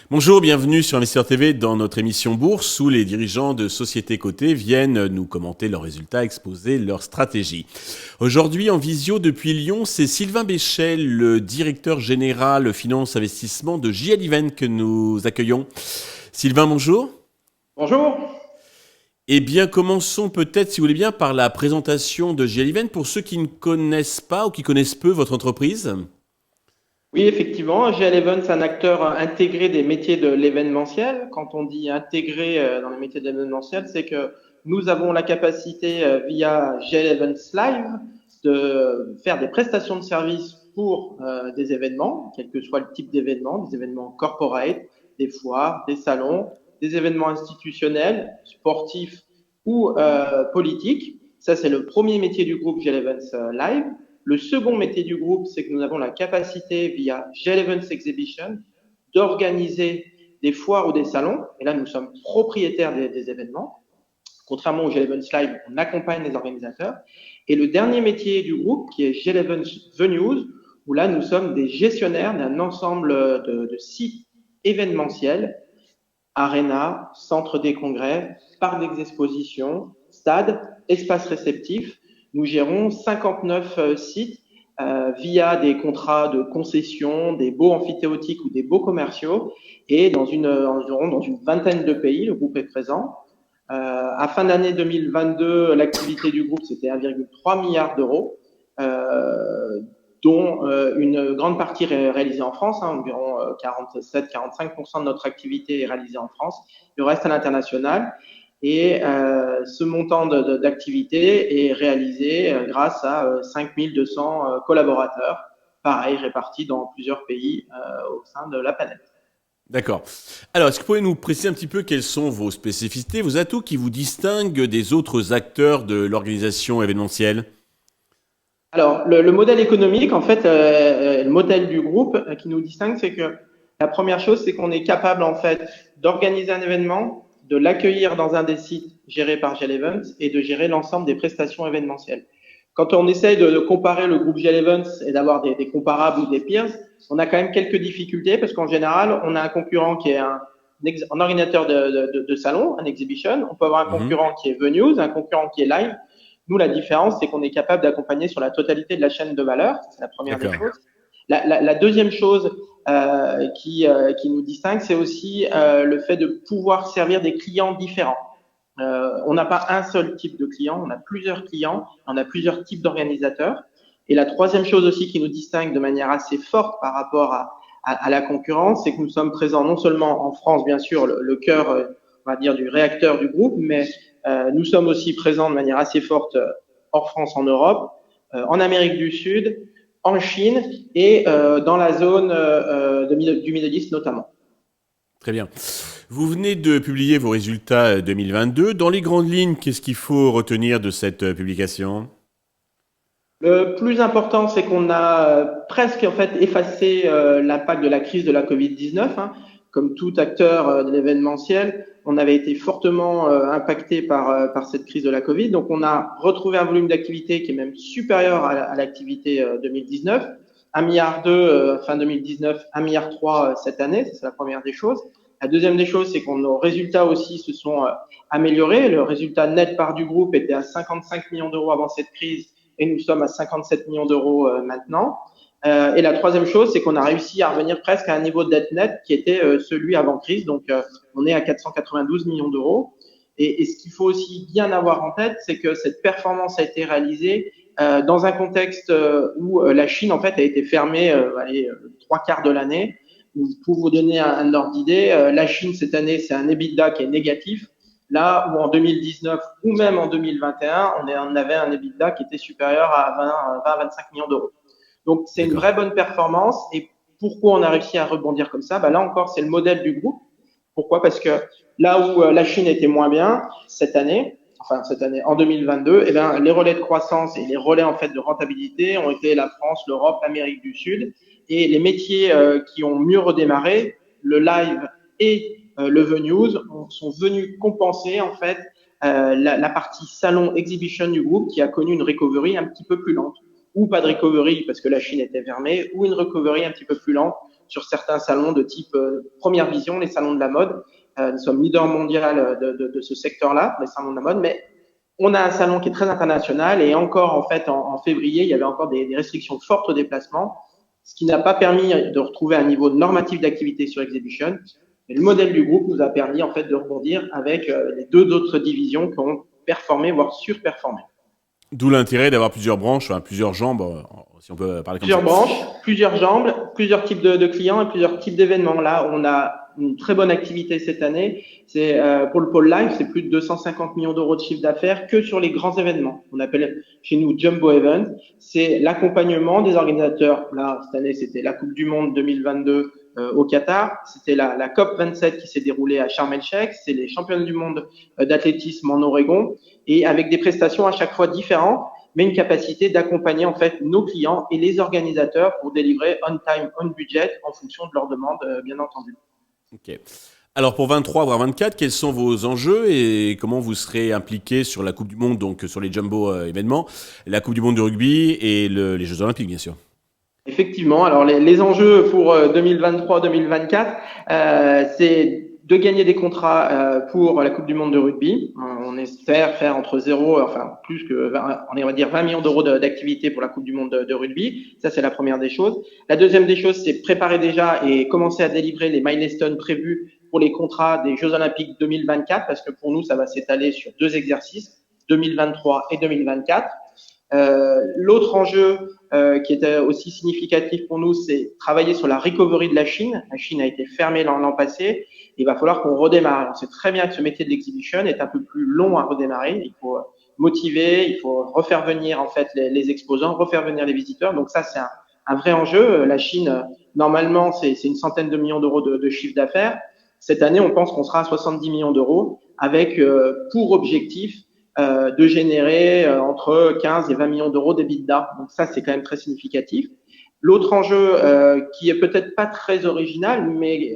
Bonjour, bienvenue sur Investisseur TV dans notre émission Bourse où les dirigeants de sociétés cotées viennent nous commenter leurs résultats, exposer leurs stratégies. Aujourd'hui en visio depuis Lyon, c'est Sylvain Béchel, le directeur général finance investissement de JL Event que nous accueillons. Sylvain, bonjour. Bonjour. Eh bien, commençons peut-être, si vous voulez bien, par la présentation de JL Event pour ceux qui ne connaissent pas ou qui connaissent peu votre entreprise. Oui, effectivement, JL Event, c'est un acteur intégré des métiers de l'événementiel. Quand on dit intégré dans les métiers de l'événementiel, c'est que nous avons la capacité via JL Events Live de faire des prestations de services pour des événements, quel que soit le type d'événement, des événements corporate, des foires, des salons, des événements institutionnels, sportifs ou politiques. Ça, c'est le premier métier du groupe JL Events Live. Le second métier du groupe, c'est que nous avons la capacité, via JL Events Exhibition, d'organiser des foires ou des salons. Et là, nous sommes propriétaires des événements. Contrairement au JL Events Live, on accompagne les organisateurs. Et le dernier métier du groupe, qui est JL Events Venues, où là, nous sommes des gestionnaires d'un ensemble de sites événementiels, arénas, centres des congrès, parcs d'exposition, stades, espaces réceptifs. Nous gérons 59 sites via des contrats de concession, des baux amphithéotiques ou des baux commerciaux, et environ dans une vingtaine de pays, le groupe est présent. À fin d'année 2022, l'activité du groupe, c'était 1,3 milliard d'euros, dont une grande partie réalisée en France, environ 47-45% de notre activité est réalisée en France, le reste à l'international. Et ce montant d'activité est réalisé grâce à 5200 collaborateurs, pareil, répartis dans plusieurs pays au sein de la planète. D'accord. Alors, est-ce que vous pouvez nous préciser un petit peu quelles sont vos spécificités, vos atouts qui vous distinguent des autres acteurs de l'organisation événementielle ? Alors, le modèle économique, en fait, le modèle du groupe qui nous distingue, c'est que la première chose, c'est qu'on est capable, en fait, d'organiser un événement, de l'accueillir dans un des sites gérés par JL Events et de gérer l'ensemble des prestations événementielles. Quand on essaye de comparer le groupe JL Events et d'avoir des comparables ou des peers, on a quand même quelques difficultés parce qu'en général, on a un concurrent qui est un organisateur de salon, un exhibition. On peut avoir un concurrent qui est Venues, un concurrent qui est Live. Nous, la différence, c'est qu'on est capable d'accompagner sur la totalité de la chaîne de valeur. C'est la première des choses. La deuxième chose qui nous distingue, c'est aussi le fait de pouvoir servir des clients différents. On n'a pas un seul type de client, on a plusieurs clients, on a plusieurs types d'organisateurs. Et la troisième chose aussi qui nous distingue de manière assez forte par rapport à la concurrence, c'est que nous sommes présents non seulement en France, bien sûr, le cœur, on va dire, du réacteur du groupe, mais nous sommes aussi présents de manière assez forte hors France, en Europe, en Amérique du Sud, en Chine et dans la zone du Middle East notamment. Très bien. Vous venez de publier vos résultats 2022. Dans les grandes lignes, qu'est-ce qu'il faut retenir de cette publication ? Le plus important, c'est qu'on a presque en fait effacé l'impact de la crise de la Covid-19. Comme tout acteur de l'événementiel, on avait été fortement impacté par cette crise de la Covid. Donc, on a retrouvé un volume d'activité qui est même supérieur à l'activité 2019. 1,2 milliard fin 2019, 1,3 milliard cette année. C'est la première des choses. La deuxième des choses, c'est que nos résultats aussi se sont améliorés. Le résultat net part du groupe était à 55 millions d'euros avant cette crise et nous sommes à 57 millions d'euros maintenant. Et la troisième chose, c'est qu'on a réussi à revenir presque à un niveau de dette nette qui était celui avant crise. Donc, on est à 492 millions d'euros. Et ce qu'il faut aussi bien avoir en tête, c'est que cette performance a été réalisée dans un contexte où la Chine, en fait, a été fermée 3/4 de l'année. Pour vous donner un ordre d'idée, la Chine, cette année, c'est un EBITDA qui est négatif. Là où en 2019 ou même en 2021, on avait un EBITDA qui était supérieur à 20 à 25 millions d'euros. Donc, c'est une vraie bonne performance. Et pourquoi on a réussi à rebondir comme ça ? Là encore, c'est le modèle du groupe. Pourquoi ? Parce que là où la Chine était moins bien cette année, en 2022, les relais de croissance et les relais en fait de rentabilité ont été la France, l'Europe, l'Amérique du Sud. Et les métiers qui ont mieux redémarré, le live et le venues, sont venus compenser en fait la partie salon exhibition du groupe qui a connu une recovery un petit peu plus lente, ou pas de recovery parce que la Chine était fermée, ou une recovery un petit peu plus lente sur certains salons de type Première Vision, les salons de la mode. Nous sommes leader mondial de ce secteur-là, les salons de la mode, mais on a un salon qui est très international et encore en fait en février, il y avait encore des restrictions fortes au déplacement, ce qui n'a pas permis de retrouver un niveau normatif d'activité sur Exhibition. Et le modèle du groupe nous a permis en fait de rebondir avec les deux autres divisions qui ont performé, voire surperformé. D'où l'intérêt d'avoir plusieurs branches, enfin, plusieurs jambes, si on peut parler comme ça. Plusieurs branches, plusieurs jambes, plusieurs types de clients et plusieurs types d'événements. Là, on a une très bonne activité cette année. C'est pour le pôle live, c'est plus de 250 millions d'euros de chiffre d'affaires que sur les grands événements. On appelle chez nous Jumbo Event. C'est l'accompagnement des organisateurs. Là, cette année, c'était la Coupe du Monde 2022 au Qatar. C'était la COP 27 qui s'est déroulée à Sharm el-Sheikh. C'est les championnats du monde d'athlétisme en Oregon et avec des prestations à chaque fois différentes, mais une capacité d'accompagner en fait nos clients et les organisateurs pour délivrer on time, on budget en fonction de leurs demandes, bien entendu. Ok. Alors pour 23 voire 24, quels sont vos enjeux et comment vous serez impliqué sur la Coupe du Monde, donc sur les jumbo événements, la Coupe du Monde de rugby et les Jeux Olympiques bien sûr? Effectivement, alors les enjeux pour 2023-2024, c'est de gagner des contrats pour la Coupe du Monde de rugby. On espère faire entre 0, enfin plus que 20, on va dire 20 millions d'euros d'activité pour la Coupe du Monde de rugby. Ça, c'est la première des choses. La deuxième des choses, c'est préparer déjà et commencer à délivrer les milestones prévus pour les contrats des Jeux Olympiques 2024, parce que pour nous, ça va s'étaler sur 2 exercices, 2023 et 2024. L'autre enjeu qui était aussi significatif pour nous, c'est travailler sur la recovery de la Chine. La Chine a été fermée l'an passé. Il va falloir qu'on redémarre. On sait très bien que ce métier de l'exhibition est un peu plus long à redémarrer. Il faut motiver, il faut refaire venir en fait les exposants, refaire venir les visiteurs. Donc ça, c'est un vrai enjeu. La Chine, normalement, c'est une centaine de millions d'euros de chiffre d'affaires. Cette année, on pense qu'on sera à 70 millions d'euros avec pour objectif de générer entre 15 et 20 millions d'euros d'EBITDA. Donc ça, c'est quand même très significatif. L'autre enjeu qui est peut-être pas très original, mais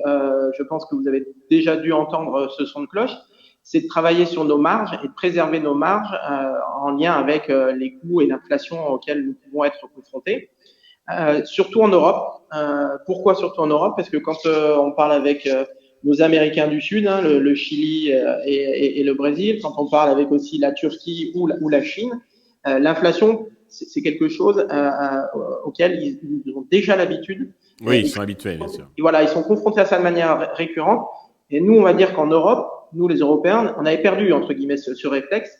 je pense que vous avez déjà dû entendre ce son de cloche, c'est de travailler sur nos marges et de préserver nos marges en lien avec les coûts et l'inflation auxquels nous pouvons être confrontés. Surtout en Europe. Pourquoi surtout en Europe? Parce que quand on parle avec nos Américains du Sud, hein, le Chili et le Brésil, quand on parle avec aussi la Turquie ou la Chine, l'inflation, c'est quelque chose auquel ils ont déjà l'habitude. Oui, ils sont habitués, bien sûr. Et voilà, ils sont confrontés à ça de manière récurrente. Et nous, on va dire qu'en Europe, nous les Européens, on avait perdu, entre guillemets, ce réflexe.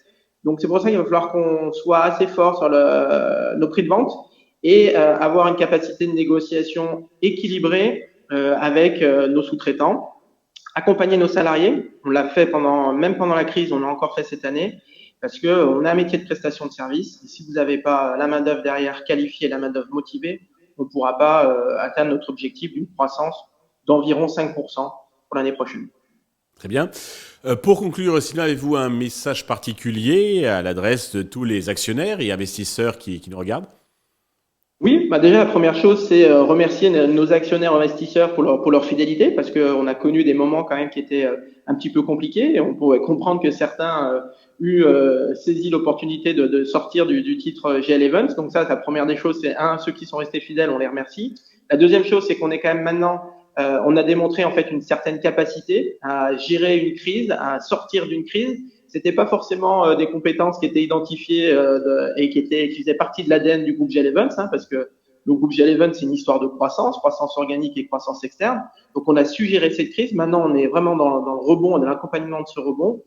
Donc c'est pour ça qu'il va falloir qu'on soit assez fort sur nos prix de vente et avoir une capacité de négociation équilibrée avec nos sous-traitants. Accompagner nos salariés, on l'a fait même pendant la crise, on l'a encore fait cette année, parce que on a un métier de prestation de service. Et si vous n'avez pas la main d'œuvre derrière qualifiée, la main d'œuvre motivée, on ne pourra pas atteindre notre objectif d'une croissance d'environ 5% pour l'année prochaine. Très bien. Pour conclure, Sylvain, avez-vous un message particulier à l'adresse de tous les actionnaires et investisseurs qui nous regardent? Oui, déjà la première chose, c'est remercier nos actionnaires investisseurs pour leur fidélité, parce qu'on a connu des moments quand même qui étaient un petit peu compliqués. Et on pourrait comprendre que certains eu saisi l'opportunité de sortir du titre GL Events. Donc ça, la première des choses, c'est ceux qui sont restés fidèles, on les remercie. La deuxième chose, c'est qu'on est quand même maintenant, on a démontré en fait une certaine capacité à gérer une crise, à sortir d'une crise. C'était pas forcément des compétences qui étaient identifiées et qui faisaient partie de l'ADN du groupe GL Events, hein, parce que le groupe GL Events, c'est une histoire de croissance organique et croissance externe. Donc, on a su gérer cette crise. Maintenant, on est vraiment dans le rebond, dans l'accompagnement de ce rebond.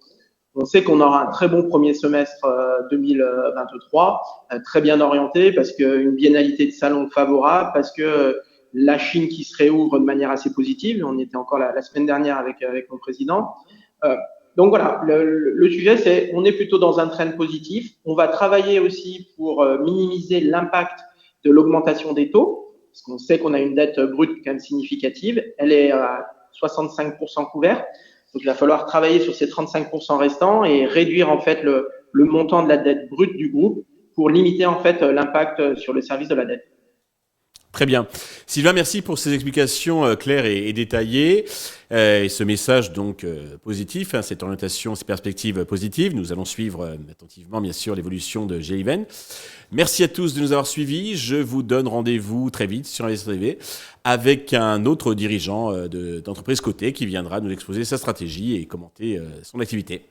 On sait qu'on aura un très bon premier semestre 2023, très bien orienté, parce qu'une biennalité de salon favorable, parce que la Chine qui se réouvre de manière assez positive. On y était encore la semaine dernière avec mon président. Donc voilà, le sujet, c'est on est plutôt dans un trend positif. On va travailler aussi pour minimiser l'impact de l'augmentation des taux, parce qu'on sait qu'on a une dette brute quand même significative. Elle est à 65% couverte. Donc il va falloir travailler sur ces 35% restants et réduire en fait le montant de la dette brute du groupe pour limiter en fait l'impact sur le service de la dette. Très bien. Sylvain, merci pour ces explications claires et détaillées. Et ce message donc positif, cette orientation, ces perspectives positives. Nous allons suivre attentivement, bien sûr, l'évolution de Géliven. Merci à tous de nous avoir suivis. Je vous donne rendez-vous très vite sur Investir TV avec un autre dirigeant d'entreprise cotée qui viendra nous exposer sa stratégie et commenter son activité.